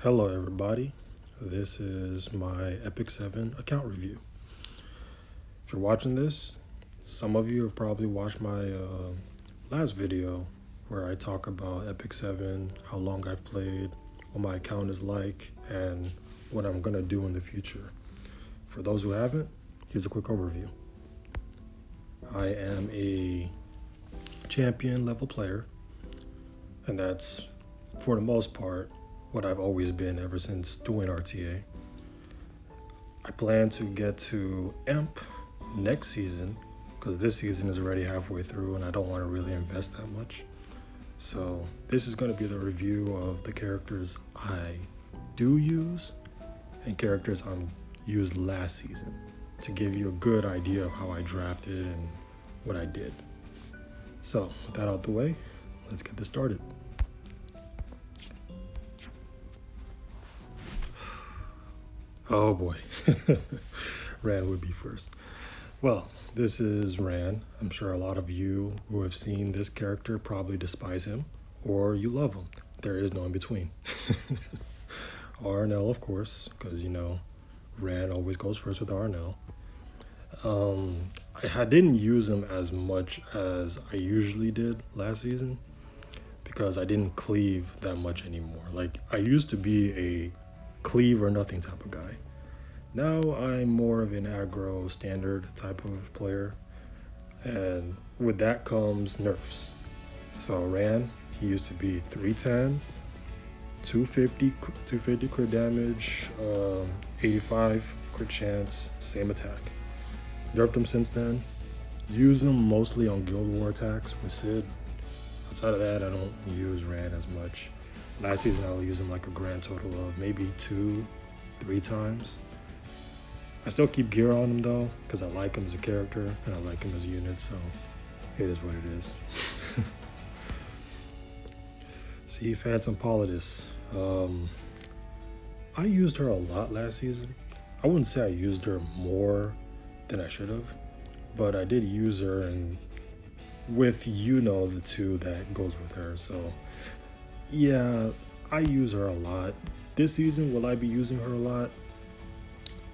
Hello everybody, this is my EpicSeven account review. If you're watching this, some of you have probably watched my last video where I talk about EpicSeven, how long I've played, what my account is like, and what I'm going to do in the future. For those who haven't, here's a quick overview. I am a champion level player, and that's, for the most part, what I've always been ever since doing RTA. I plan to get to Imp next season because this season is already halfway through and I don't want to really invest that much. So this is going to be the review of the characters I do use and characters I used last season to give you a good idea of how I drafted and what I did. So with that out the way, let's get this started. Oh boy, Ran would be first. Well, this is Ran. I'm sure a lot of you who have seen this character probably despise him or you love him. There is no in between. RNL, of course, because Ran always goes first with RNL. I didn't use him as much as I usually did last season because I didn't cleave that much anymore. Like, I used to be a cleave or nothing type of guy. Now I'm more of an aggro standard type of player, and with that comes nerfs. So Ran, he used to be 310, 250 crit damage, 85 crit chance, same attack. Nerfed him since then. Use him mostly on Guild War attacks with Sid. Outside of that, I don't use Ran as much. Last season, I'll use him like a grand total of maybe 2-3 times. I still keep gear on him though, because I like him as a character and I like him as a unit, so it is what it is. See, Phantom Politis. I used her a lot last season. I wouldn't say I used her more than I should have, but I did use her, and with the two that goes with her, so yeah, I use her a lot. This season, will I be using her a lot?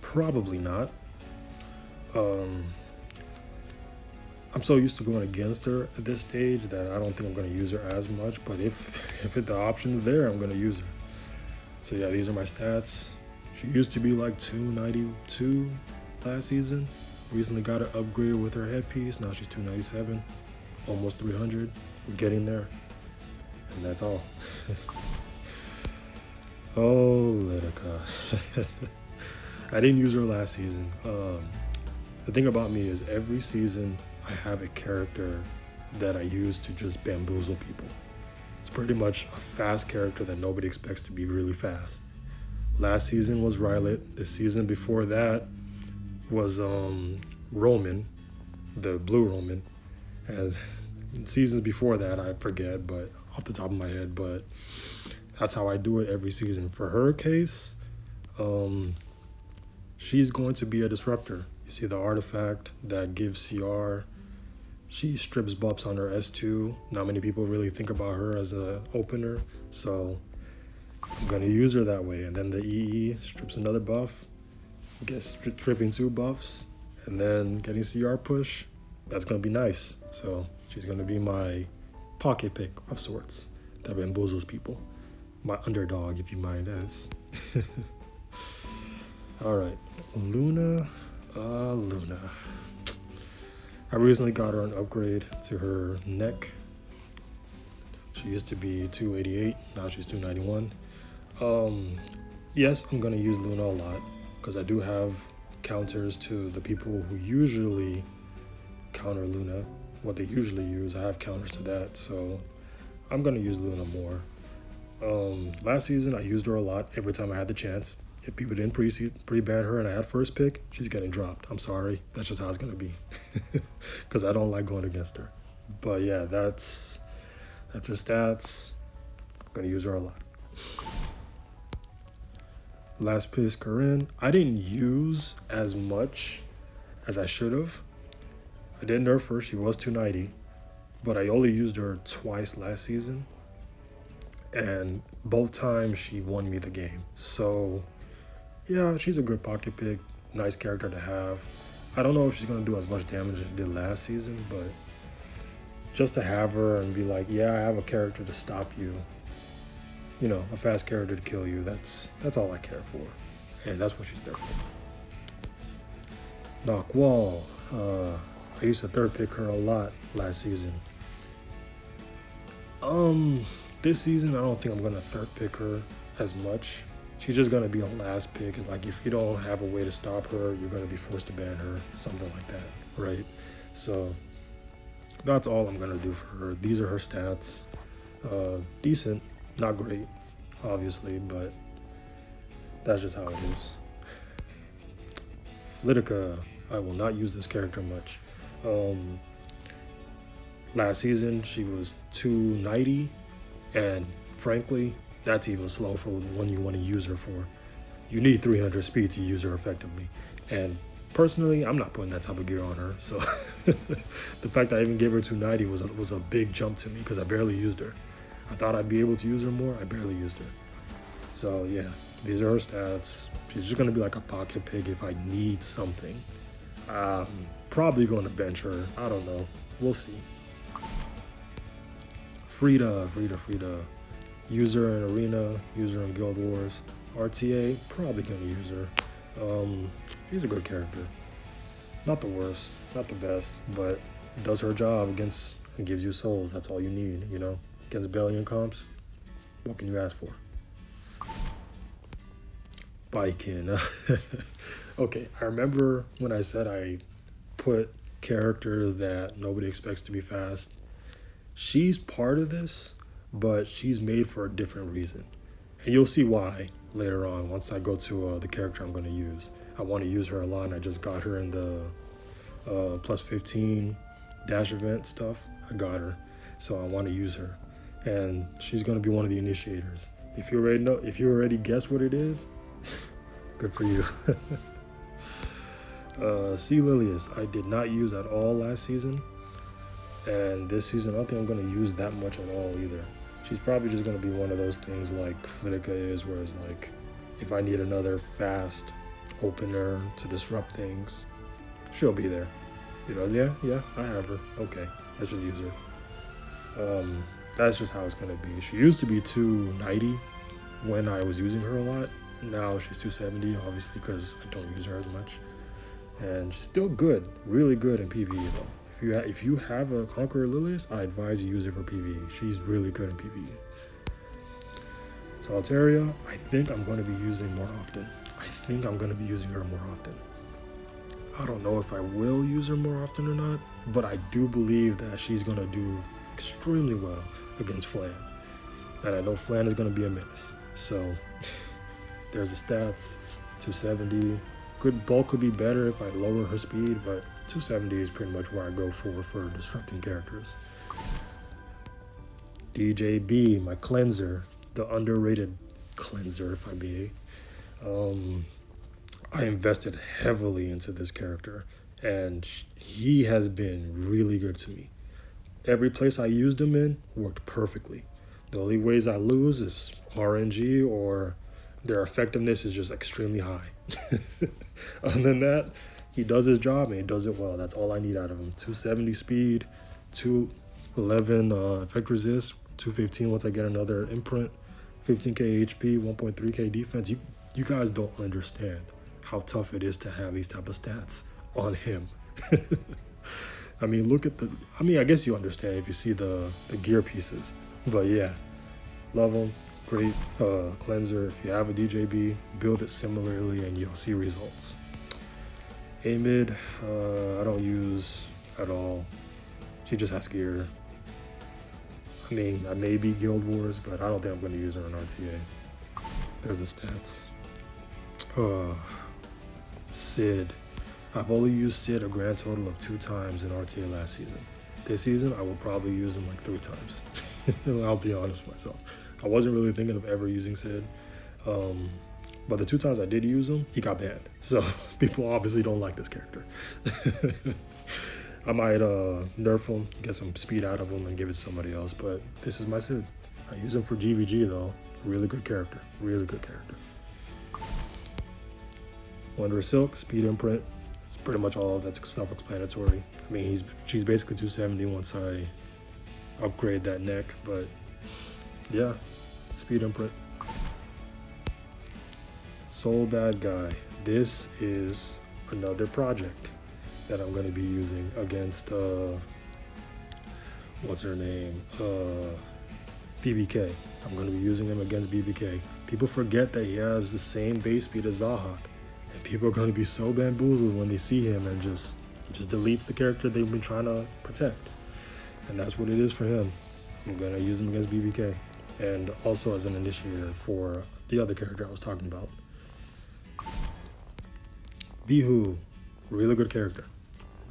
Probably not. I'm so used to going against her at this stage that I don't think I'm going to use her as much, but if the option's there, I'm going to use her. So yeah, these are my stats. She used to be like 292 last season. Recently got an upgrade with her headpiece. Now she's 297, almost 300. We're getting there. And that's all. Oh, Litica. I didn't use her last season. The thing about me is every season I have a character that I use to just bamboozle people. It's pretty much a fast character that nobody expects to be really fast. Last season was Rylet. The season before that was Roman, the blue Roman. And seasons before that, I forget, but off the top of my head, but that's how I do it every season. For her case, she's going to be a disruptor. You see the artifact that gives CR. She strips buffs on her S2. Not many people really think about her as an opener, so I'm going to use her that way. And then the EE strips another buff, gets tripping 2 buffs, and then getting CR push. That's going to be nice. So she's going to be my pocket pick of sorts that bamboozles people. My underdog, if you mind ask. All right, Luna. I recently got her an upgrade to her neck. She used to be 288, now she's 291. Yes, I'm gonna use Luna a lot because I do have counters to the people who usually counter Luna. What they usually use, I have counters to that, so I'm gonna use Luna more. Last season, I used her a lot every time I had the chance. If people didn't pre-ban her and I had first pick, she's getting dropped. I'm sorry. That's just how it's going to be. Because I don't like going against her. But yeah, that's her stats. I'm going to use her a lot. Last pick, Corinne. I didn't use as much as I should have. I did nerf her. She was 290. But I only used her twice last season. And both times she won me the game. So yeah, she's a good pocket pick, nice character to have. I don't know if she's gonna do as much damage as she did last season, but just to have her and be like, yeah, I have a character to stop you, you know, a fast character to kill you, that's all I care for. And that's what she's there for. Knock Wall. I used to third pick her a lot last season. This season I don't think I'm gonna third pick her as much. She's just gonna be a last pick. It's like if you don't have a way to stop her, you're gonna be forced to ban her, something like that, right? So that's all I'm gonna do for her. These are her stats. Decent, not great, obviously, but that's just how it is. Flitica, I will not use this character much. Last season she was 290, and frankly, that's even slow for when you want to use her for. You need 300 speed to use her effectively, and personally, I'm not putting that type of gear on her. So the fact that I even gave her 290 was a big jump to me because I barely used her. I thought I'd be able to use her more. I barely used her. So yeah, these are her stats. She's just gonna be like a pocket pick if I need something. Probably going to bench her. I don't know. We'll see. Frida. Use her in Arena. Use her in Guild Wars. RTA. Probably gonna use her. She's a good character. Not the worst. Not the best. But does her job against and gives you souls. That's all you need. You know, against Bellion comps. What can you ask for? Bikin. Okay, I remember when I said I put characters that nobody expects to be fast. She's part of this, but she's made for a different reason. And you'll see why later on once I go to the character I'm going to use. I want to use her a lot, and I just got her in the plus 15 dash event stuff. I got her, so I want to use her. And she's going to be one of the initiators. If you already guess what it is, good for you. Sea Lilius, I did not use at all last season, and this season I don't think I'm going to use that much at all either. She's probably just going to be one of those things like Flitica is, where it's like, if I need another fast opener to disrupt things, she'll be there. You know, yeah, I have her. Okay, let's just use her. That's just how it's going to be. She used to be 290 when I was using her a lot. Now she's 270, obviously, because I don't use her as much. And she's still good, really good in PvE though. If you have a Conqueror Lilius, I advise you use it for PvE. She's really good in PvE. Solitaria, I think I'm going to be using more often. I think I'm going to be using her more often. I don't know if I will use her more often or not, but I do believe that she's going to do extremely well against Flan. And I know Flan is going to be a menace. So there's the stats, 270. Bulk could be better if I lower her speed, but 270 is pretty much where I go for disrupting characters. DJB, my cleanser, the underrated cleanser, if I may. I invested heavily into this character, and he has been really good to me. Every place I used him in worked perfectly. The only ways I lose is RNG, or their effectiveness is just extremely high. Other than that, he does his job and he does it well. That's all I need out of him. 270 speed, 211 effect resist, 215 once I get another imprint, 15k HP, 1.3k defense. You guys don't understand how tough it is to have these type of stats on him. I mean, I guess you understand if you see the gear pieces. But yeah, love him. Great cleanser. If you have a DJB, build it similarly and you'll see results. A-mid, I don't use at all. She just has gear. I mean, I may be Guild Wars, but I don't think I'm going to use her on RTA. There's the stats. Sid. I've only used Sid a grand total of 2 times in RTA last season. This season, I will probably use him like 3 times. I'll be honest with myself. I wasn't really thinking of ever using Sid. But the 2 times I did use him, he got banned. So people obviously don't like this character. I might nerf him, get some speed out of him, and give it to somebody else. But this is my Sid. I use him for GVG though. Really good character. Really good character. Wonder Silk, speed imprint. It's pretty much all that's self-explanatory. I mean, she's basically 270 once I upgrade that neck, but yeah, speed imprint. Soul Bad Guy. This is another project that I'm going to be using against what's her name? BBK. I'm going to be using him against BBK. People forget that he has the same base speed as Zahak, and people are going to be so bamboozled when they see him and just deletes the character they've been trying to protect. And that's what it is for him. I'm going to use him against BBK, and also as an initiator for the other character I was talking about. Bihu, really good character.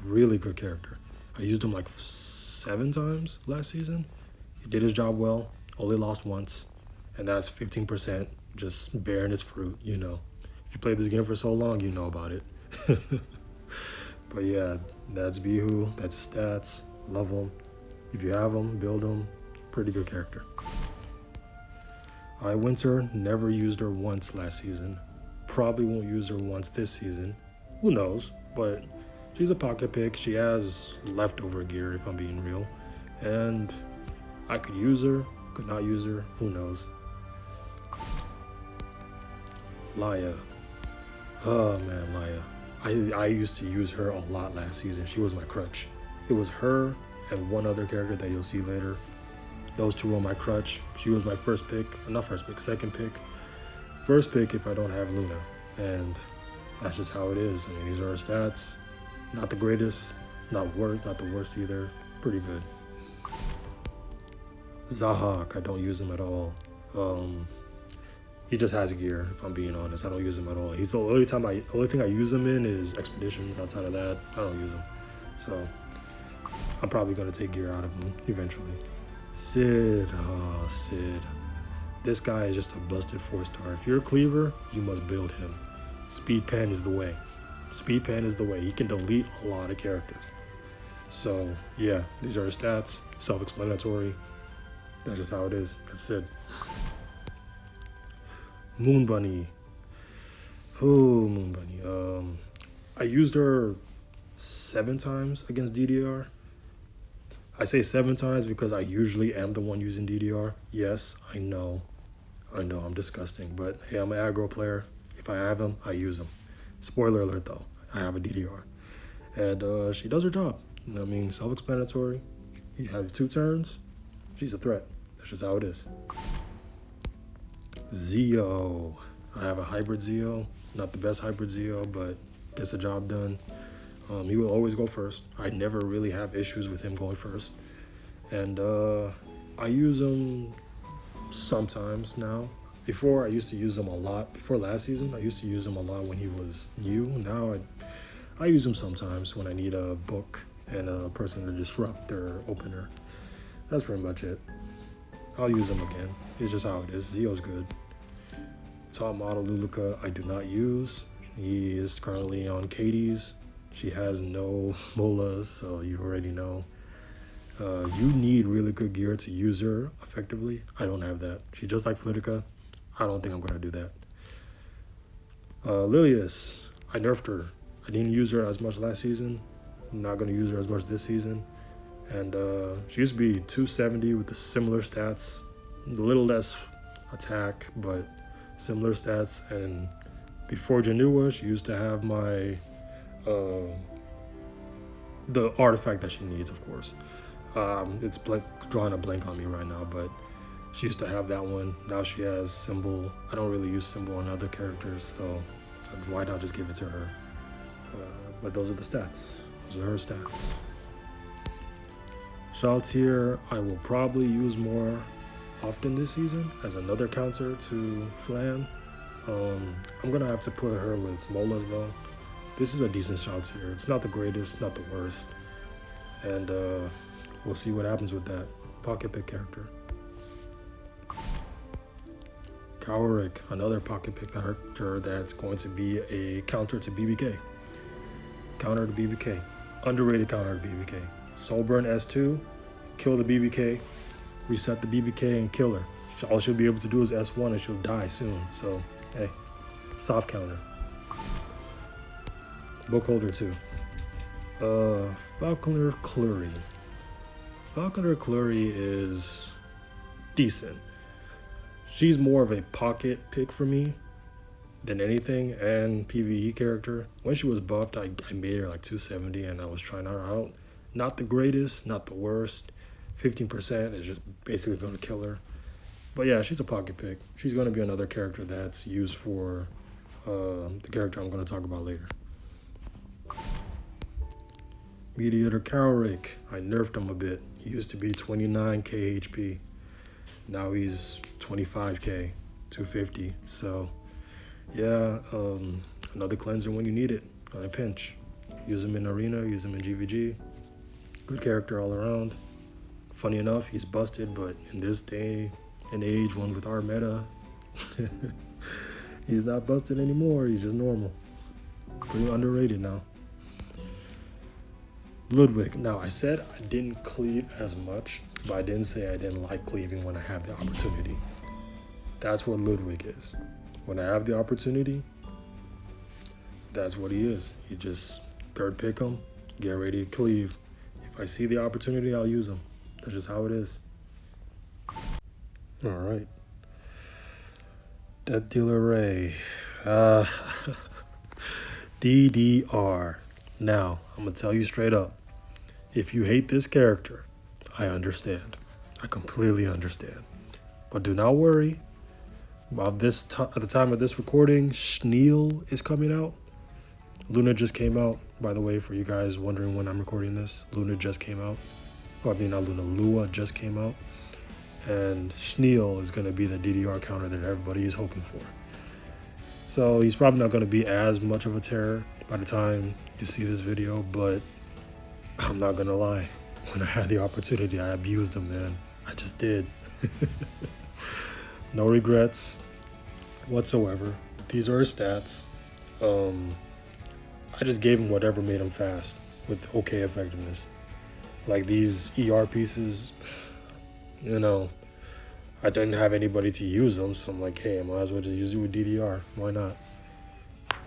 Really good character. I used him like 7 times last season. He did his job well, only lost once, and that's 15%, just bearing its fruit, you know. If you played this game for so long, you know about it. But yeah, that's Bihu, that's his stats, love him. If you have him, build him, pretty good character. Winter, never used her once last season. Probably won't use her once this season. Who knows, but she's a pocket pick. She has leftover gear, if I'm being real. And I could use her, could not use her, who knows. Laya. Oh man, Laya. I used to use her a lot last season. She was my crutch. It was her and one other character that you'll see later. Those two were my crutch. She was my first pick, not first pick, second pick. First pick if I don't have Luna. And that's just how it is. I mean, these are her stats. Not the greatest, not the worst either. Pretty good. Zahak, I don't use him at all. He just has gear, if I'm being honest. I don't use him at all. He's the only thing I use him in is expeditions. Outside of that, I don't use him. So I'm probably gonna take gear out of him eventually. Sid, Sid. This guy is just a busted 4-star. If you're a cleaver, you must build him. Speed pen is the way. Speed pen is the way. He can delete a lot of characters. So yeah, these are his stats, self-explanatory. That's just how it is. That's Sid. Moon Bunny. Oh, Moon Bunny. I used her 7 times against DDR. I say 7 times because I usually am the one using DDR. Yes, I know I'm disgusting, but hey, I'm an aggro player. If I have him, I use him. Spoiler alert though, I have a DDR. And she does her job. I mean, self-explanatory. You have 2 turns, she's a threat. That's just how it is. Zeo. I have a hybrid Zeo. Not the best hybrid Zeo, but gets the job done. He will always go first. I never really have issues with him going first. And I use him sometimes now. Before, I used to use him a lot. Before last season, I used to use him a lot when he was new. Now, I use him sometimes when I need a book and a person to disrupt their opener. That's pretty much it. I'll use him again. It's just how it is. Zeo's good. Top model Luluka, I do not use. He is currently on Katie's. She has no molas, so you already know. You need really good gear to use her effectively. I don't have that. She's just like Flitica. I don't think I'm going to do that. Lilius, I nerfed her. I didn't use her as much last season. I'm not going to use her as much this season. And she used to be 270 with the similar stats. A little less attack, but similar stats. And before Janua, she used to have my... the artifact that she needs, of course. It's drawing a blank on me right now, but she used to have that one. Now she has Symbol. I don't really use Symbol on other characters, so why not just give it to her? But those are the stats. Those are her stats. Shaltier, I will probably use more often this season as another counter to Flan. I'm gonna have to put her with Molas though. This is a decent Shaltier. It's not the greatest, not the worst. And we'll see what happens with that pocket pick character. Cowrick, another pocket pick character that's going to be a counter to BBK. Counter to BBK. Underrated counter to BBK. Soulburn S2, kill the BBK, reset the BBK and kill her. All she'll be able to do is S1 and she'll die soon. So, hey, soft counter. Book holder too. Falconer Clury. Falconer Clury is decent. She's more of a pocket pick for me than anything, and PvE character. When she was buffed, I made her like 270 and I was trying her out. Not the greatest, not the worst. 15% is just basically going to kill her. But yeah, she's a pocket pick. She's going to be another character that's used for the character I'm going to talk about later. Mediator Cowrake. I nerfed him a bit. He used to be 29k HP. Now he's 25k, 250. So yeah, another cleanser when you need it on a pinch. Use him in arena, use him in GVG. Good character all around. Funny enough, he's busted, but in this day and age, one with our meta, he's not busted anymore. He's just normal. Pretty underrated now. Ludwig. Now, I said I didn't cleave as much, but I didn't say I didn't like cleaving when I have the opportunity. That's what Ludwig is. When I have the opportunity, that's what he is. You just third pick him, get ready to cleave. If I see the opportunity, I'll use him. That's just how it is. All right. Death Dealer Ray. DDR. Now, I'm going to tell you straight up. If you hate this character, I understand. I completely understand. But do not worry. About this at the time of this recording, Schneel is coming out. Luna just came out, by the way, for you guys wondering when I'm recording this. Luna just came out. Well, I mean, not Luna, Lua just came out. And Schneel is going to be the DDR counter that everybody is hoping for. So he's probably not going to be as much of a terror by the time you see this video, but I'm not going to lie. When I had the opportunity, I abused him, man. I just did. No regrets whatsoever. These are his stats. I just gave him whatever made him fast with okay effectiveness. Like these ER pieces, you know, I didn't have anybody to use them, so I'm like, hey, I might as well just use it with DDR. Why not?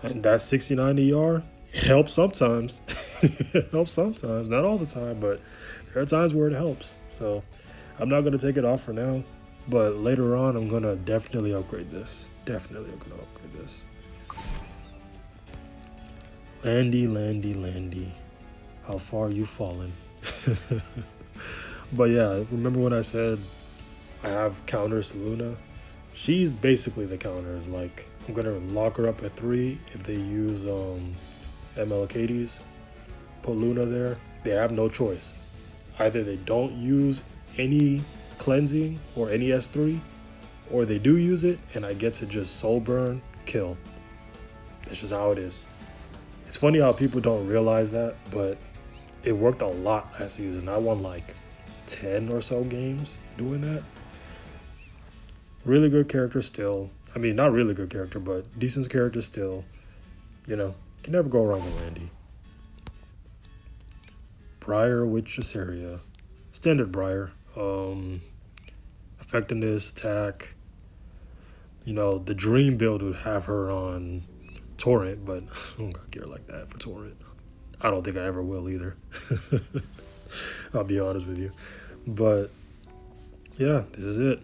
And that 69 ER, it helps sometimes. It helps sometimes, not all the time, but there are times where it helps. So I'm not going to take it off for now, but later on, I'm going to definitely upgrade this. Definitely, I'm going to upgrade this. Landy, how far you fallen? But yeah, remember when I said I have counters to Luna? She's basically the counters. Like, I'm gonna lock her up at 3 if they use MLKDs. Put Luna there. They have no choice. Either they don't use any cleansing or any S3, or they do use it and I get to just soul burn, kill. That's just how it is. It's funny how people don't realize that, but it worked a lot last season. I won like 10 or so games doing that. Really good character still. I mean, not really good character, but decent character still. You know, can never go wrong with Randy. Briar with Chasseria. Standard Briar. Effectiveness, attack. You know, the dream build would have her on Torrent, but I don't got gear like that for Torrent. I don't think I ever will either. I'll be honest with you. But yeah, this is it.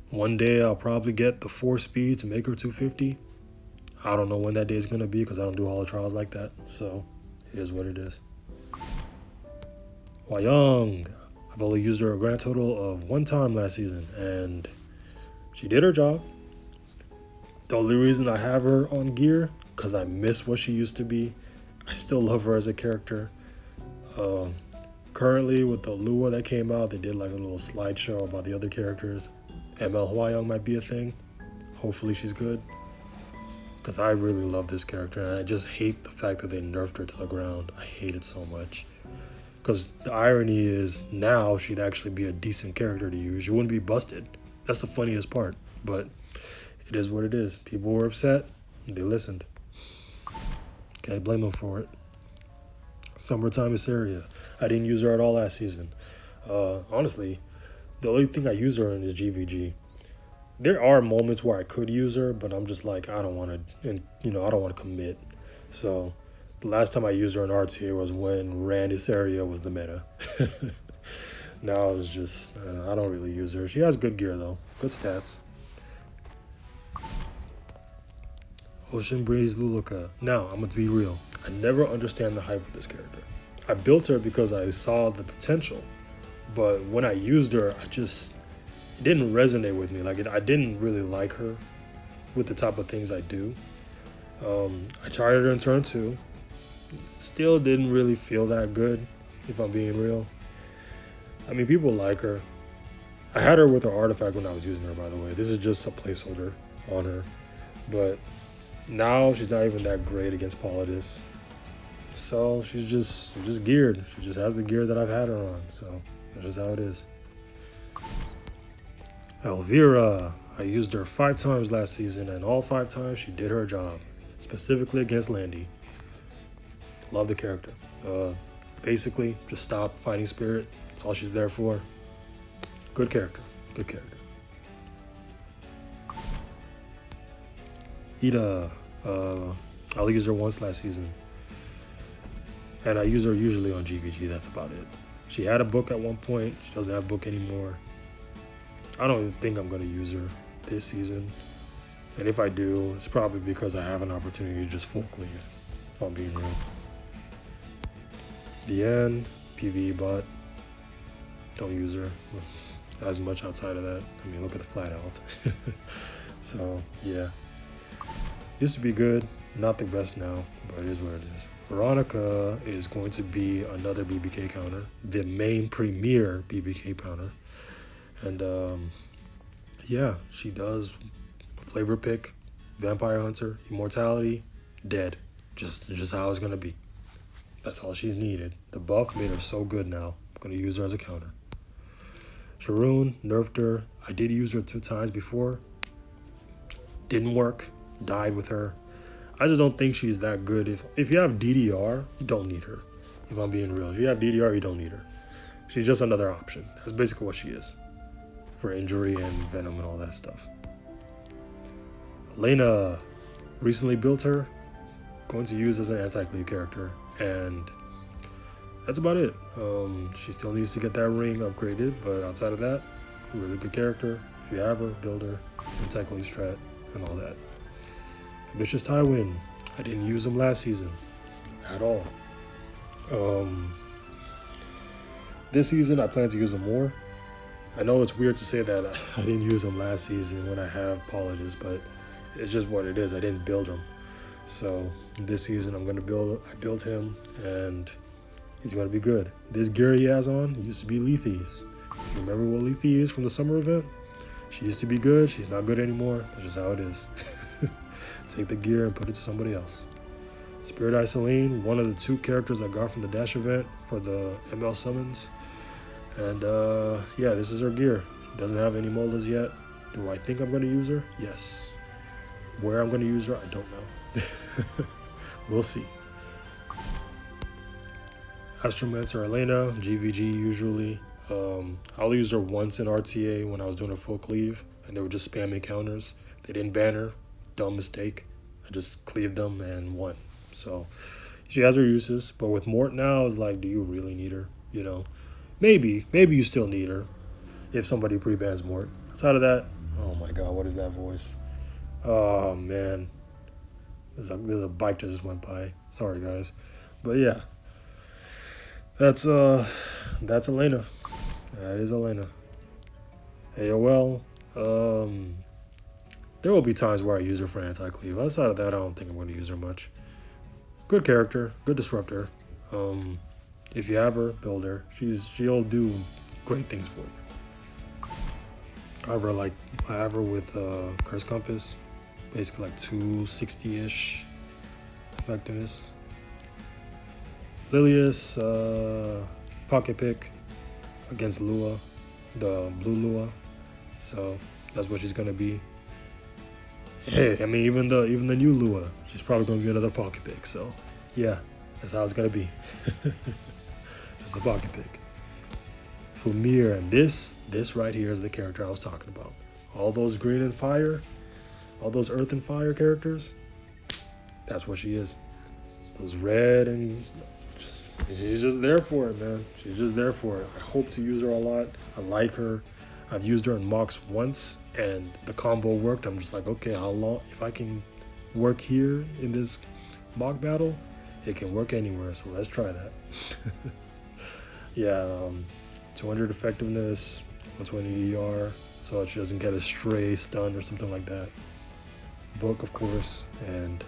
One day I'll probably get the 4 speed to make her 250. I don't know when that day is going to be because I don't do holo trials like that. So it is what it is. Hwa-Young. I've only used her a grand total of 1 time last season, and she did her job. The only reason I have her on gear because I miss what she used to be. I still love her as a character. Currently, with the Lua that came out, they did like a little slideshow about the other characters. ML Hwa-Young might be a thing. Hopefully she's good. Because I really love this character, and I just hate the fact that they nerfed her to the ground. I hate it so much. Because the irony is, now she'd actually be a decent character to use. You wouldn't be busted. That's the funniest part. But it is what it is. People were upset. They listened. Can't blame them for it. Summertime Assyria. I didn't use her at all last season. Honestly, the only thing I use her in is GVG. There are moments where I could use her, but I'm just like, I don't want to, and I don't want to commit. So the last time I used her in RTA was when Randy Seria was the meta. Now it's just, I don't really use her. She has good gear though, good stats. Ocean Breeze Luluka. Now, I'm going to be real. I never understand the hype of this character. I built her because I saw the potential, but when I used her, it didn't resonate with me. I didn't really like her with the type of things I do. I tried her in turn 2. Still didn't really feel that good, if I'm being real. I mean, people like her. I had her with her artifact when I was using her, by the way. This is just a placeholder on her. But now she's not even that great against Politis. So she's just geared. She just has the gear that I've had her on. So that's just how it is. Elvira. I used her 5 times last season, and all 5 times she did her job. Specifically against Landy. Love the character. Basically, just stop fighting spirit. That's all she's there for. Good character. Good character. Ida. I'll use her once last season. And I use her usually on GVG. That's about it. She had a book at one point. She doesn't have a book anymore. I don't even think I'm going to use her this season. And if I do, it's probably because I have an opportunity to just full cleave, if I'm being real. Deanne, PvE bot. Don't use her as much outside of that. I mean, look at the flat health. So, yeah. Used to be good. Not the best now, but it is what it is. Veronica is going to be another BBK counter. The main premier BBK counter. And, yeah, she does flavor pick, vampire hunter, immortality, dead. Just how it's going to be. That's all she's needed. The buff made her so good now. I'm going to use her as a counter. Sharoon, nerfed her. I did use her 2 times before. Didn't work. Died with her. I just don't think she's that good. If you have DDR, you don't need her. If I'm being real. If you have DDR, you don't need her. She's just another option. That's basically what she is. For injury and venom and all that stuff. Elena. Recently built her. Going to use as an anti-cleave character. And that's about it. She still needs to get that ring upgraded, but outside of that, really good character. If you have her, build her, anti-cleave strat, and all that. Ambitious Tywin. I didn't use him last season at all. This season, I plan to use him more. I know it's weird to say that I didn't use him last season when I have Politis, but it's just what it is. I didn't build him. So this season I built him, and he's going to be good. This gear he has on used to be Lethe's. If you remember what Lethe is from the summer event? She used to be good. She's not good anymore. That's just how it is. Take the gear and put it to somebody else. Spirit Eye Celine, one of the 2 characters I got from the Dash event for the ML summons. And yeah, this is her gear. Doesn't have any moldas yet. Do I think I'm going to use her? Yes. Where I'm going to use her, I don't know. We'll see. Astromancer Elena, GVG usually. I'll use her once in RTA when I was doing a full cleave, and they were just spamming counters. They didn't ban her. Dumb mistake. I just cleaved them and won. So she has her uses, but with Mort now, it's like, do you really need her? You know, maybe you still need her if somebody pre-bans Mort. Outside of that, oh my God, what is that voice? Oh man, there's a bike that just went by. Sorry guys, but yeah, that's Elena. That is Elena. AOL. There will be times where I use her for anti-cleave. Outside of that, I don't think I'm going to use her much. Good character, good disruptor. If you have her, build her. She'll do great things for you. I have her with Curse Compass, basically like 260-ish effectiveness. Lilius, pocket pick against Lua, the blue Lua. So that's what she's gonna be. Hey, I mean, even the new Lua, she's probably gonna be another pocket pick. So yeah, that's how it's gonna be. It's a pocket pick. Fumir, and this right here is the character I was talking about. All those green and fire, all those earth and fire characters, that's what she is. Those red and she's just there for it, man. She's just there for it. I hope to use her a lot. I like her. I've used her in mocks once and the combo worked. I'm just like, okay, how long? If I can work here in this mock battle, it can work anywhere. So let's try that. Yeah, 200 effectiveness, 120 ER, so she doesn't get a stray stun or something like that. Book, of course, and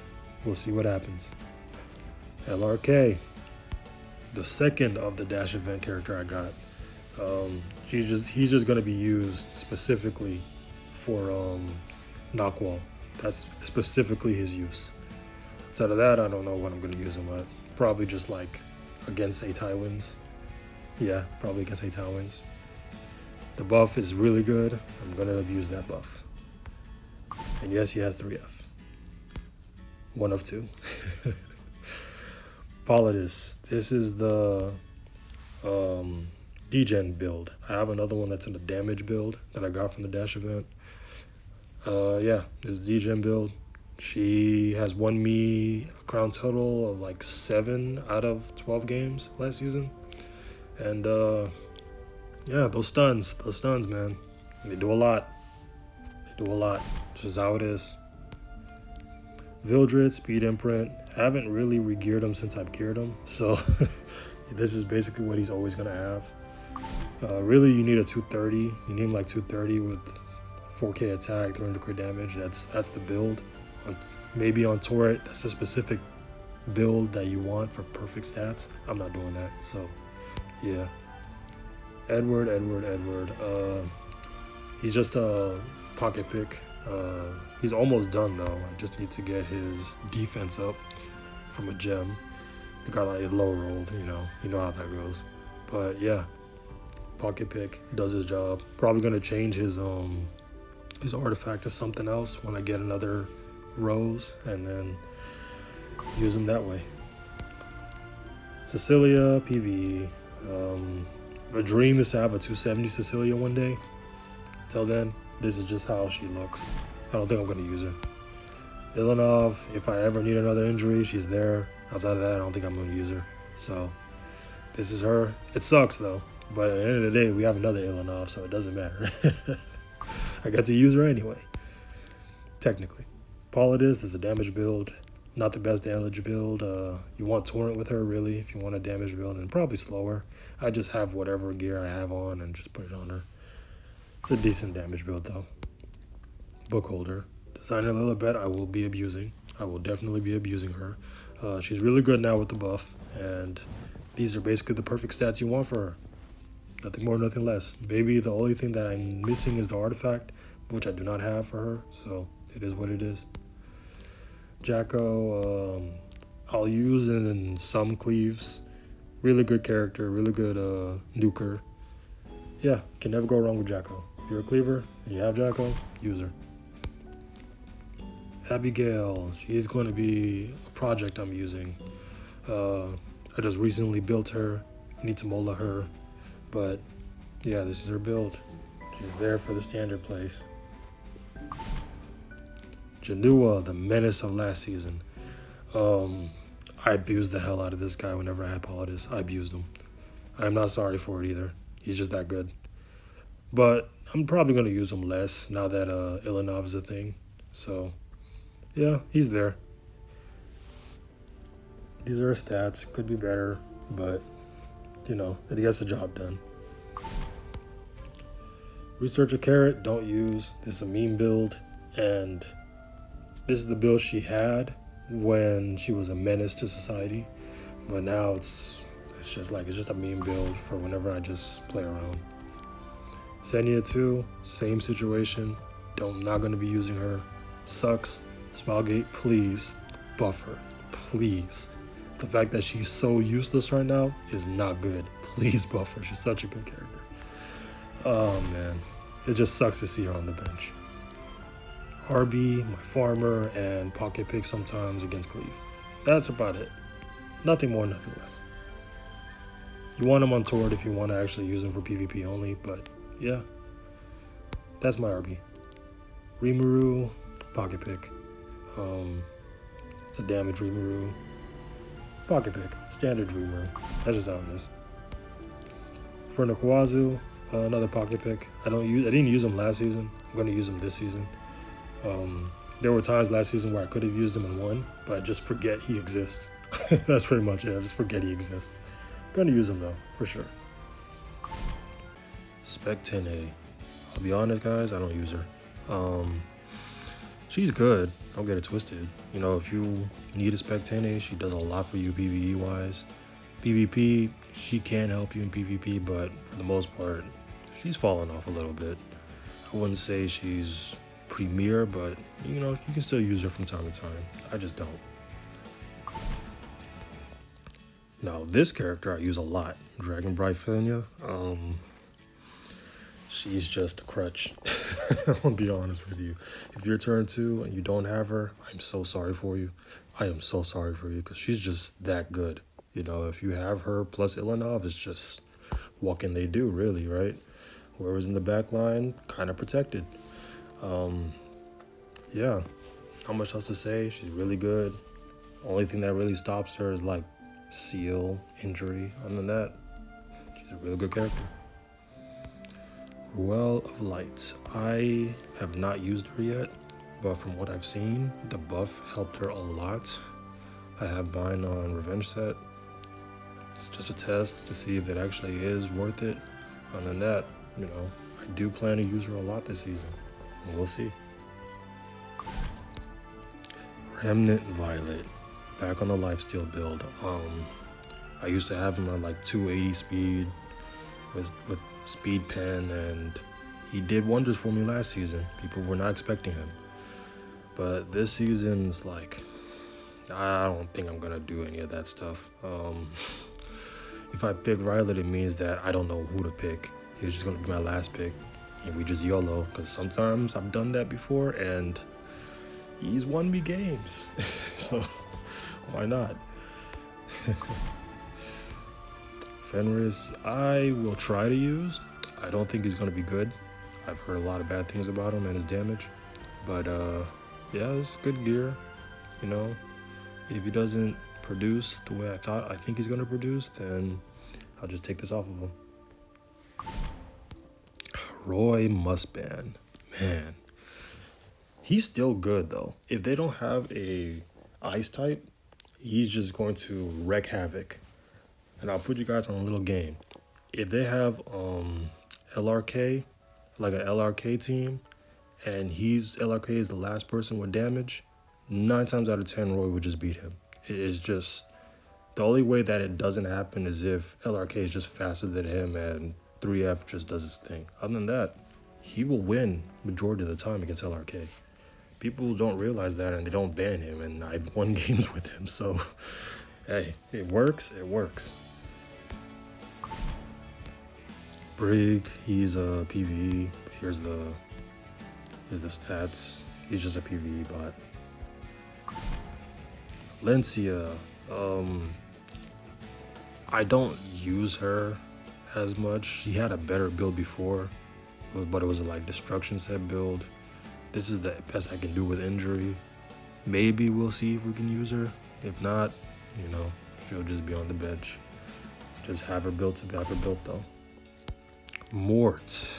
we'll see what happens. LRK, the second of the dash event character I got. He's just gonna be used specifically for knockwall. That's specifically his use. Outside of that, I don't know what I'm gonna use him at. Probably just like against Atai wins. Yeah, probably against Atai wins. The buff is really good. I'm gonna abuse that buff. And yes, he has 3F. 1 of 2. Politis. This is the degen build. I have another one that's in the damage build that I got from the dash event. Yeah, this degen build. She has won me a crown total of like 7 out of 12 games last season. And yeah, those stuns, man, they do a lot. They do a lot. This is how it is. Vildred, speed imprint. I haven't really re-geared him since I've geared him, so this is basically what he's always gonna have. Really, you need a 230. You need him like 230 with 4K attack, 300 crit damage. That's the build. Maybe on turret, that's the specific build that you want for perfect stats. I'm not doing that, so yeah. Edward. He's just a pocket pick. He's almost done though. I just need to get his defense up from a gem. It got like a low rolled, you know how that goes. But yeah, pocket pick does his job. Probably gonna change his artifact to something else when I get another rose and then use him that way. Cecilia, PvE. The dream is to have a 270 Cecilia one day. Till then, this is just how she looks. I don't think I'm going to use her. Ilanov, if I ever need another injury, she's there. Outside of that, I don't think I'm going to use her. So, this is her. It sucks though, but at the end of the day, we have another Ilanov, so it doesn't matter. I got to use her anyway, technically. Politis is a damage build. Not the best damage build. You want Torrent with her, really, if you want a damage build, and probably slower. I just have whatever gear I have on and just put it on her. It's a decent damage build, though. Bookholder. Designer Lilibet, I will be abusing. I will definitely be abusing her. She's really good now with the buff, and these are basically the perfect stats you want for her. Nothing more, nothing less. Maybe the only thing that I'm missing is the artifact, which I do not have for her, so it is what it is. Jacko, I'll use in some cleaves. Really good character, really good nuker. Yeah, can never go wrong with Jacko. If you're a cleaver and you have Jacko, use her. Abigail, she is going to be a project I'm using. I just recently built her, need to mola her, but yeah, this is her build. She's there for the standard place. Janua, the menace of last season. I abused the hell out of this guy whenever I had Politis. I abused him. I'm not sorry for it either. He's just that good. But I'm probably going to use him less now that Ilanov is a thing. So, yeah, he's there. These are his stats. Could be better, but, it gets the job done. Researcher Carrot, don't use. This is a meme build, and this is the build she had when she was a menace to society, but now it's just a meme build for whenever I just play around. Senya 2, same situation. I'm not going to be using her. Sucks. Smilegate, please buff her. Please. The fact that she's so useless right now is not good. Please buff her. She's such a good character. Oh man, it just sucks to see her on the bench. RB, my farmer, and pocket pick sometimes against Cleave. That's about it. Nothing more, nothing less. You want him on Tord if you want to actually use him for PvP only, but yeah, that's my RB. Rimuru, pocket pick. It's a damage Rimuru. Pocket pick. Standard Rimuru. That's just how it is. For Nakawazu, another pocket pick. I didn't use him last season. I'm going to use him this season. There were times last season where I could have used him and won, but I just forget he exists. That's pretty much it. I just forget he exists. Going to use him though, for sure. Spec 10A. I'll be honest, guys, I don't use her. She's good. Don't get it twisted. You know, if you need a Spec 10A, she does a lot for you PvE wise. PvP, she can help you in PvP, but for the most part, she's fallen off a little bit. I wouldn't say she's premier, but you know, you can still use her from time to time. I just don't. Now, this character I use a lot, Dragon Brightfenia. She's just a crutch. I'll be honest with you. If you're turn 2 and you don't have her, I'm so sorry for you. I am so sorry for you because she's just that good. You know, if you have her plus Ilanov, it's just what can they do, really, right? Whoever's in the back line, kind of protected. Yeah, not much else to say. She's really good. Only thing that really stops her is like seal injury. Other than that, she's a really good character. Well of Light. I have not used her yet, but from what I've seen, the buff helped her a lot. I have mine on Revenge Set. It's just a test to see if it actually is worth it. Other than that, you know, I do plan to use her a lot this season. We'll see. Remnant Violet. Back on the Lifesteal build. I used to have him at like 280 speed with speed pen, and he did wonders for me last season. People were not expecting him. But this season's like, I don't think I'm gonna do any of that stuff. If I pick Violet, it means that I don't know who to pick. He's just gonna be my last pick, and we just YOLO, because sometimes I've done that before, and he's won me games. So, why not? Fenris, I will try to use. I don't think he's gonna be good. I've heard a lot of bad things about him and his damage. But yeah, it's good gear. You know, if he doesn't produce the way I think he's gonna produce, then I'll just take this off of him. Roy Mustban. Man. He's still good though. If they don't have a ice type, he's just going to wreak havoc. And I'll put you guys on a little game. If they have LRK, like an LRK team, and LRK is the last person with damage, 9 times out of 10 Roy would just beat him. It is just, the only way that it doesn't happen is if LRK is just faster than him and 3F just does his thing. Other than that, he will win majority of the time against LRK. People don't realize that, and they don't ban him, and I've won games with him, so hey, it works, it works. Brig, he's a PvE. Here's the stats. He's just a PvE bot. Lencia, I don't use her as much. She had a better build before, but it was a like destruction set build. This is the best I can do with injury. Maybe we'll see if we can use her. If not, you know, she'll just be on the bench. Just have her built to have her built though. Mort.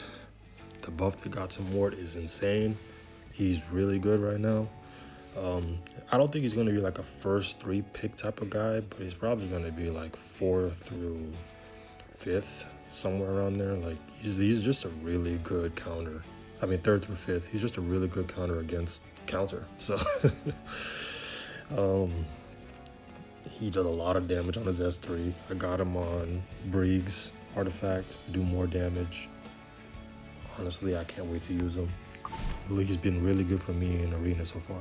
The buff they got to Mort is insane. He's really good right now. I don't think he's going to be like a first 3 pick type of guy, but he's probably going to be like 4th through 5th, somewhere around there. Like he's just a really good counter. I mean 3rd through 5th. He's just a really good counter against counter. So he does a lot of damage on his S3. I got him on Briggs artifact to do more damage. Honestly, I can't wait to use him. He's been really good for me in arena so far.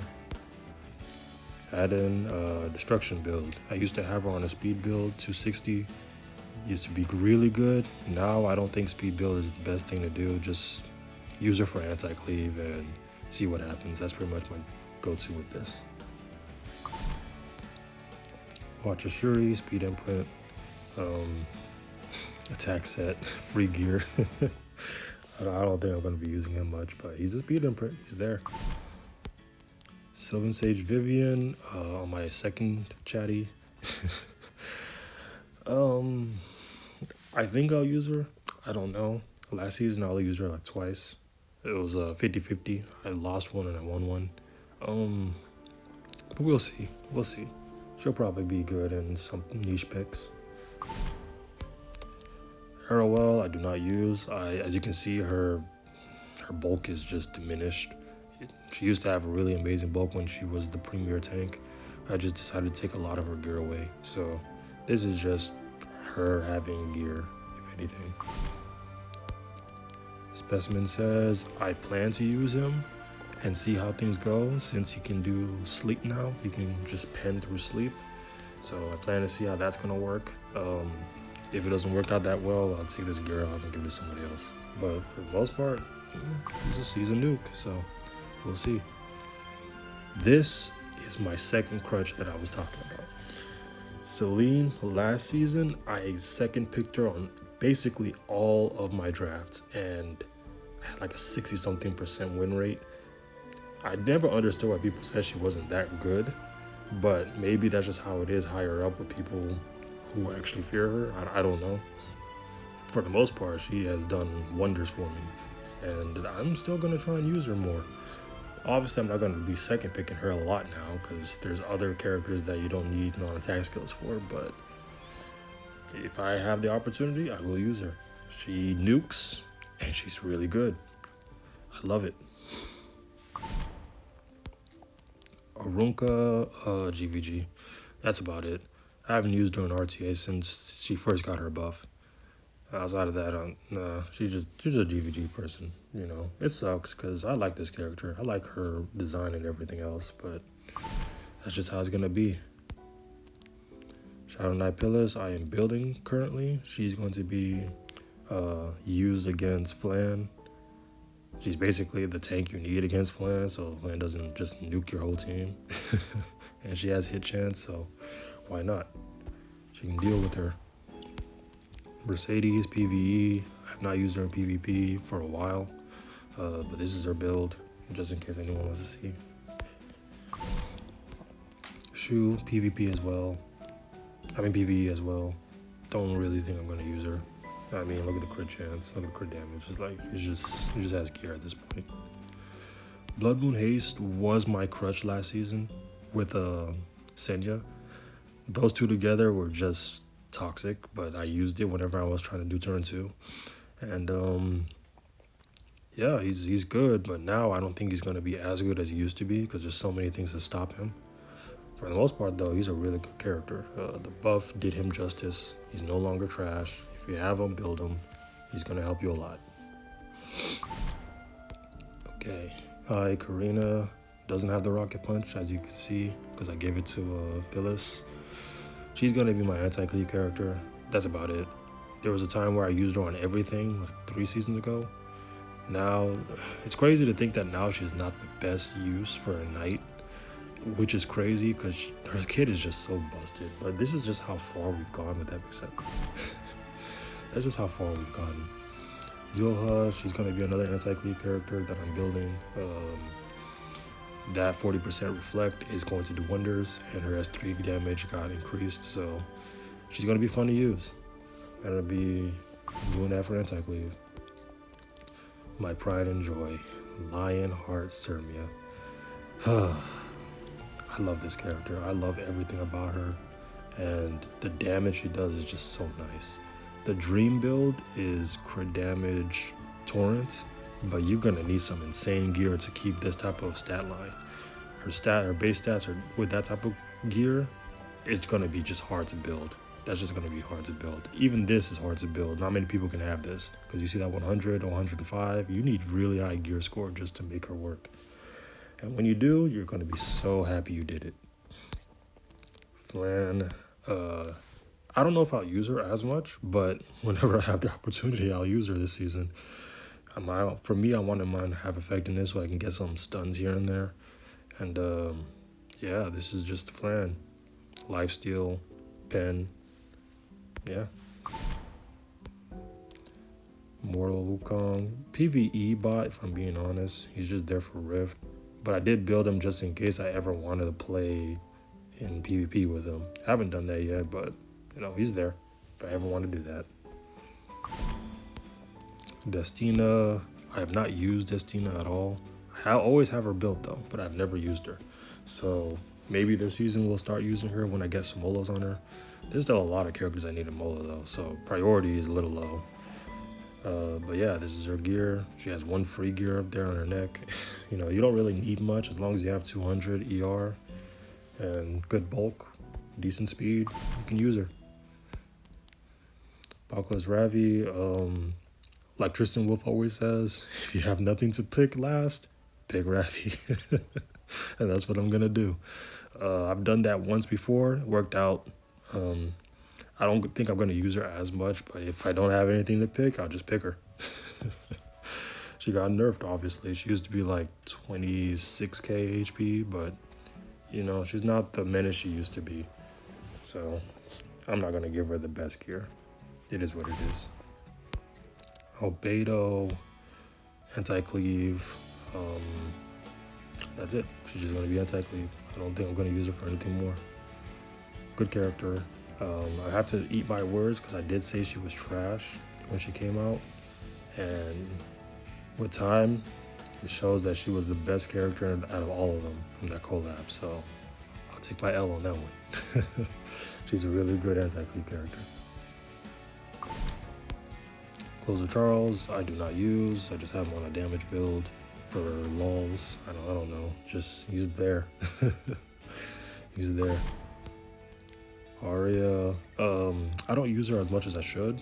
Add in destruction build. I used to have her on a speed build, 260. Used to be really good. Now I don't think speed build is the best thing to do. Just use her for anti-cleave and see what happens. That's pretty much my go-to with this. Watch a Shuri, speed imprint, attack set, free gear. I don't think I'm going to be using him much, but he's a speed imprint. He's there. Sylvan Sage Vivian on my second chatty. I think I'll use her. I don't know. Last season, I only used her like twice. It was 50-50. I lost one and I won one. But we'll see. We'll see. She'll probably be good in some niche picks. Arrowell, I do not use. As you can see, her bulk is just diminished. She used to have a really amazing bulk when she was the premier tank. I just decided to take a lot of her gear away. So this is just her having gear, if anything. Specimen says, I plan to use him and see how things go. Since he can do sleep now, he can just pen through sleep. So I plan to see how that's gonna work. If it doesn't work out that well, I'll take this gear off and give it to somebody else. But for the most part, he's a nuke, so we'll see. This is my second crutch that I was talking about. Celine, last season, I second picked her on basically all of my drafts and had like a 60-something% win rate. I never understood why people said she wasn't that good, but maybe that's just how it is higher up with people who actually fear her. I don't know. For the most part, she has done wonders for me, and I'm still going to try and use her more. Obviously, I'm not going to be second picking her a lot now because there's other characters that you don't need non-attack skills for, but if I have the opportunity, I will use her. She nukes, and she's really good. I love it. Arunka, GVG. That's about it. I haven't used her in RTA since she first got her buff. Outside of that, nah, she's just a GVG person, you know. It sucks because I like this character. I like her design and everything else, but that's just how it's going to be. Shadow Knight Pillars, I am building currently. She's going to be used against Flan. She's basically the tank you need against Flan, so Flan doesn't just nuke your whole team. And she has hit chance, so why not? She can deal with her. Mercedes, PvE. I have not used her in PvP for a while, but this is her build, just in case anyone wants to see. Shu, PvP as well. I mean PvE as well. Don't really think I'm going to use her. I mean, look at the crit chance, look at the crit damage. It's like, it just has gear at this point. Blood Moon Haste was my crutch last season with Senya. Those two together were just toxic, but I used it whenever I was trying to do turn 2. And yeah, he's good, but now I don't think he's going to be as good as he used to be because there's so many things that stop him. For the most part, though, he's a really good character. The buff did him justice. He's no longer trash. If you have him, build him. He's going to help you a lot. Okay. Hi, Karina. Doesn't have the rocket punch, as you can see, because I gave it to Phyllis. She's going to be my anti-cleave character. That's about it. There was a time where I used her on everything, like 3 seasons ago. Now, it's crazy to think that now she's not the best use for a knight, which is crazy because her kit is just so busted. But this is just how far we've gone with EpicSeven. That's just how far we've gotten. Yulha, she's going to be another anti-cleave character that I'm building. That 40% reflect is going to do wonders, and her S3 damage got increased, so she's going to be fun to use. I'm going to be doing that for anti-cleave. My pride and joy, Lionheart Sermia. I love this character. I love everything about her, and the damage she does is just so nice. The dream build is crit damage torrent, but you're gonna need some insane gear to keep this type of stat line. Her base stats are with that type of gear, it's gonna be just hard to build. That's just gonna be hard to build. Even this is hard to build. Not many people can have this because you see that 100 or 105. You need really high gear score just to make her work. And when you do, you're gonna be so happy you did it. Flan, I don't know if I'll use her as much, but whenever I have the opportunity, I'll use her this season. For me, I wanted mine to have effectiveness so I can get some stuns here and there. And yeah, this is just the Flan. Lifesteal, pen, yeah. Mortal Wukong. PvE bot, if I'm being honest. He's just there for Rift. But I did build him just in case I ever wanted to play in PvP with him. I haven't done that yet, but he's there if I ever want to do that. Destina. I have not used Destina at all. I always have her built though, but I've never used her. So maybe this season we'll start using her when I get some molas on her. There's still a lot of characters I need a mola though, so priority is a little low. But yeah, this is her gear. She has one free gear up there on her neck. You don't really need much as long as you have 200 ER and good bulk, decent speed, you can use her. Balkla's Ravi, like Tristan Wolf always says, if you have nothing to pick last, pick Ravi. And that's what I'm gonna do. I've done that once before, it worked out. I don't think I'm going to use her as much, but if I don't have anything to pick, I'll just pick her. She got nerfed, obviously. She used to be like 26k HP, but, she's not the menace she used to be. So I'm not going to give her the best gear. It is what it is. Albedo, anti-cleave. That's it. She's just going to be anti-cleave. I don't think I'm going to use her for anything more. Good character. I have to eat my words because I did say she was trash when she came out, and with time it shows that she was the best character out of all of them from that collab, so I'll take my L on that one. She's a really good anti-cleave character. Closer Charles I do not use. I just have him on a damage build for lulz. I don't know, just he's there. He's there. Arya, I don't use her as much as I should,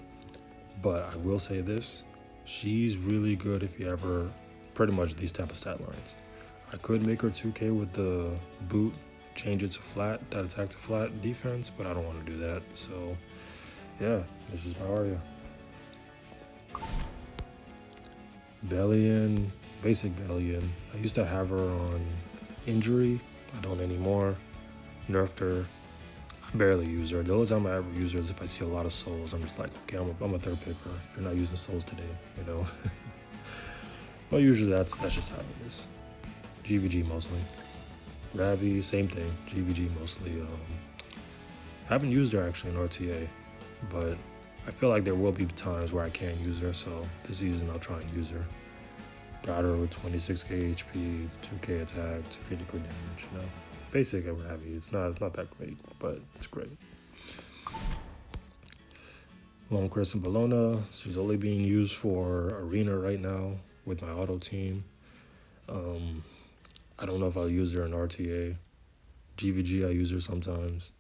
but I will say this, she's really good if you ever, pretty much these type of stat lines. I could make her 2k with the boot, change it to flat, that attack to flat defense, but I don't want to do that, so yeah, this is my Arya. Bellion, basic Bellion, I used to have her on injury, I don't anymore, nerfed her. I barely use her. The only time I ever use her is if I see a lot of souls. I'm just like, okay, I'm a third picker. You're not using souls today, But usually that's just how it is. GVG mostly. Ravi, same thing. GVG mostly. I haven't used her actually in RTA, but I feel like there will be times where I can't use her, so this season I'll try and use her. Got her with 26k HP, 2k attack, 250 crit damage, Basic Ravi. It's not that great, but it's great. Lone Crescent Bellona. She's only being used for Arena right now with my auto team. I don't know if I'll use her in RTA. GVG I use her sometimes.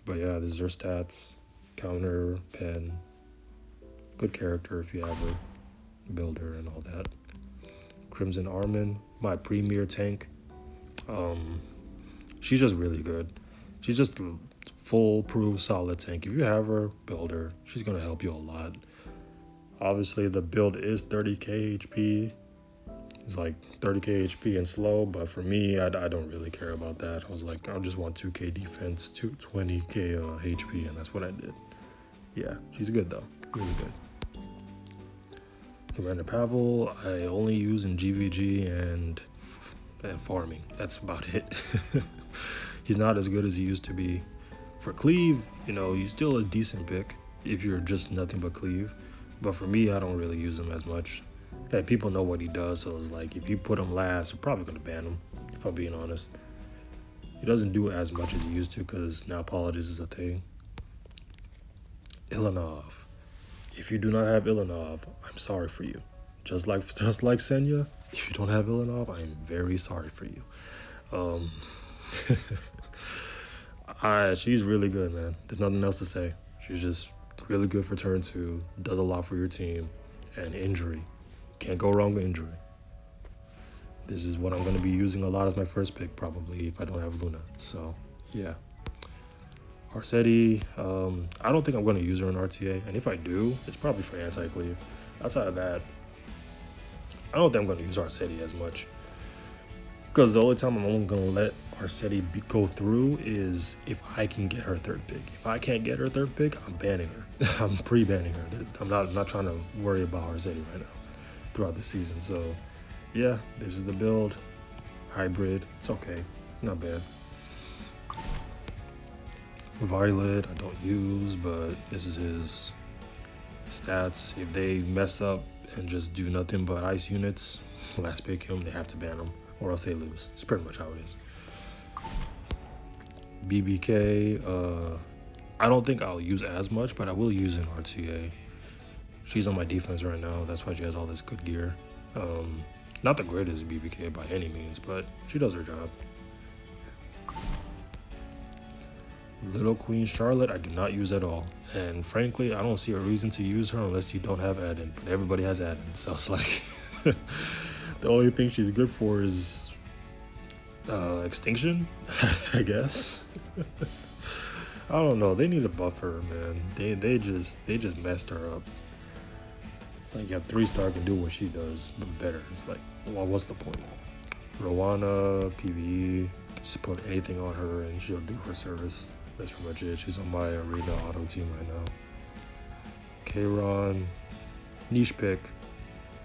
But yeah, this is her stats. Counter, pen. Good character if you have her. Builder and all that. Crimson Armin, my premier tank. She's just really good. She's just a foolproof, solid tank. If you have her, build her. She's going to help you a lot. Obviously, the build is 30k HP. It's like 30k HP and slow, but for me, I don't really care about that. I was like, I just want 2k defense, 20k HP, and that's what I did. Yeah, she's good though. Really good. Commander Pavel, I only use in GVG and farming. That's about it. He's not as good as he used to be. For cleave, he's still a decent pick if you're just nothing but cleave. But for me, I don't really use him as much. Hey, people know what he does, so it's like if you put him last, you're probably going to ban him, if I'm being honest. He doesn't do as much as he used to because now politics is a thing. Ilanov. If you do not have Ilanov, I'm sorry for you. Just like Senya, if you don't have Ilanov, I am very sorry for you. She's really good, man. There's nothing else to say. She's just really good for turn 2, does a lot for your team, and injury. Can't go wrong with injury. This is what I'm going to be using a lot as my first pick, probably, if I don't have Luna. So, yeah. Arceti, I don't think I'm going to use her in RTA, and if I do, it's probably for anti-cleave. Outside of that, I don't think I'm going to use Arceti as much. Because the only time I'm only going to let Arceti go through is if I can get her third pick. If I can't get her third pick, I'm banning her. I'm pre-banning her. I'm not trying to worry about her Zeddy right now throughout the season. So yeah, this is the build. Hybrid. It's okay. It's not bad. Violet I don't use, but this is his stats. If they mess up and just do nothing but ice units, last pick him, they have to ban him or else they lose. It's pretty much how it is. BBK, I don't think I'll use as much, but I will use in RTA. She's on my defense right now. That's why she has all this good gear. Not the greatest BBK by any means, but she does her job. Little Queen Charlotte, I do not use at all. And frankly, I don't see a reason to use her unless you don't have add-in. But everybody has add-in, so it's like the only thing she's good for is extinction, I guess. I don't know. They need a buffer, man. They just messed her up. It's like, yeah, 3-star can do what she does, but better. It's like, well, what's the point? Rowana, PvE, just put anything on her and she'll do her service. That's pretty much it. She's on my arena auto team right now. Kayron, niche pick.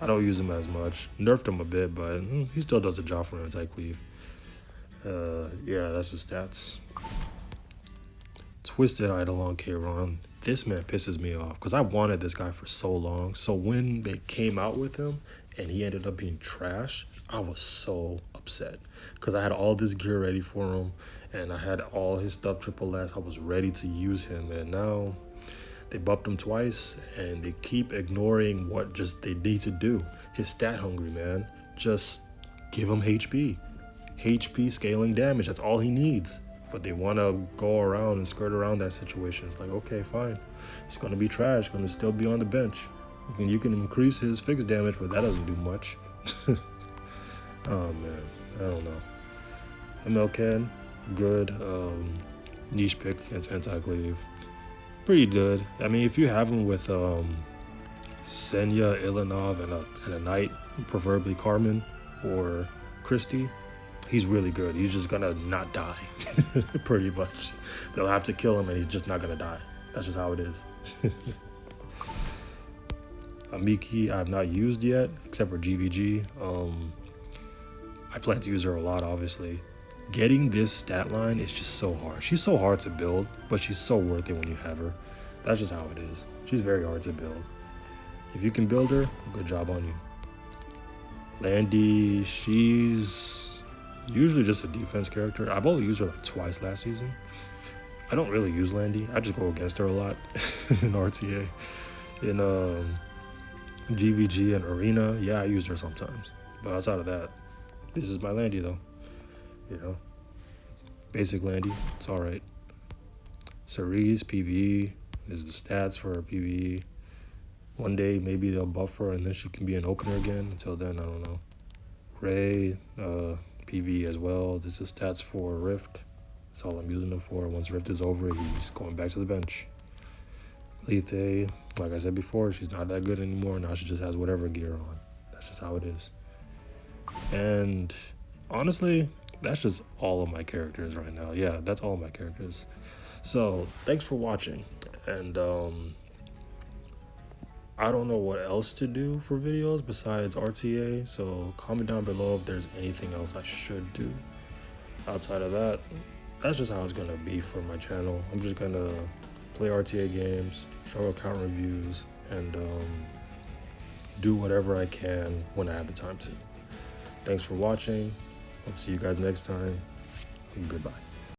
I don't use him as much. Nerfed him a bit, but he still does the job for an anti-cleave. Yeah, that's the stats. Twisted Idol on Kayron. This man pisses me off because I wanted this guy for so long. So when they came out with him and he ended up being trash, I was so upset because I had all this gear ready for him and I had all his stuff triple S. I was ready to use him, and now they buffed him twice and they keep ignoring what just they need to do. His stat hungry, man. Just give him HP scaling damage. That's all he needs. But they want to go around and skirt around that situation. It's like, okay, fine. He's going to be trash. Going to still be on the bench. You can increase his fixed damage, but that doesn't do much. Oh, man. I don't know. MLK, good. Niche pick against anti-cleave. Pretty good. I mean, if you have him with Senya, Ilanov, and a knight, preferably Carmen or Christie, he's really good. He's just gonna not die, pretty much. They'll have to kill him and he's just not gonna die. That's just how it is. Amiki I have not used yet, except for GVG. I plan to use her a lot, obviously. Getting this stat line is just so hard. She's so hard to build, but she's so worth it when you have her. That's just how it is. She's very hard to build. If you can build her, good job on you. Landy, she's usually just a defense character. I've only used her like twice last season. I don't really use Landy. I just go against her a lot in RTA. In GVG and Arena, yeah, I use her sometimes. But outside of that, this is my Landy though. You know, basic Landy, it's all right. Cerise, PvE, is the stats for her PvE. One day, maybe they'll buff her and then she can be an opener again. Until then, I don't know. Ray, PvE as well. This is stats for Rift. That's all I'm using him for. Once Rift is over, he's going back to the bench. Lethe, like I said before, she's not that good anymore. Now she just has whatever gear on. That's just how it is. And honestly, that's just all of my characters right now. Yeah, that's all of my characters. So thanks for watching. And I don't know what else to do for videos besides RTA. So comment down below if there's anything else I should do. Outside of that, that's just how it's gonna be for my channel. I'm just gonna play RTA games, show account reviews, and do whatever I can when I have the time to. Thanks for watching. Hope to see you guys next time. Goodbye.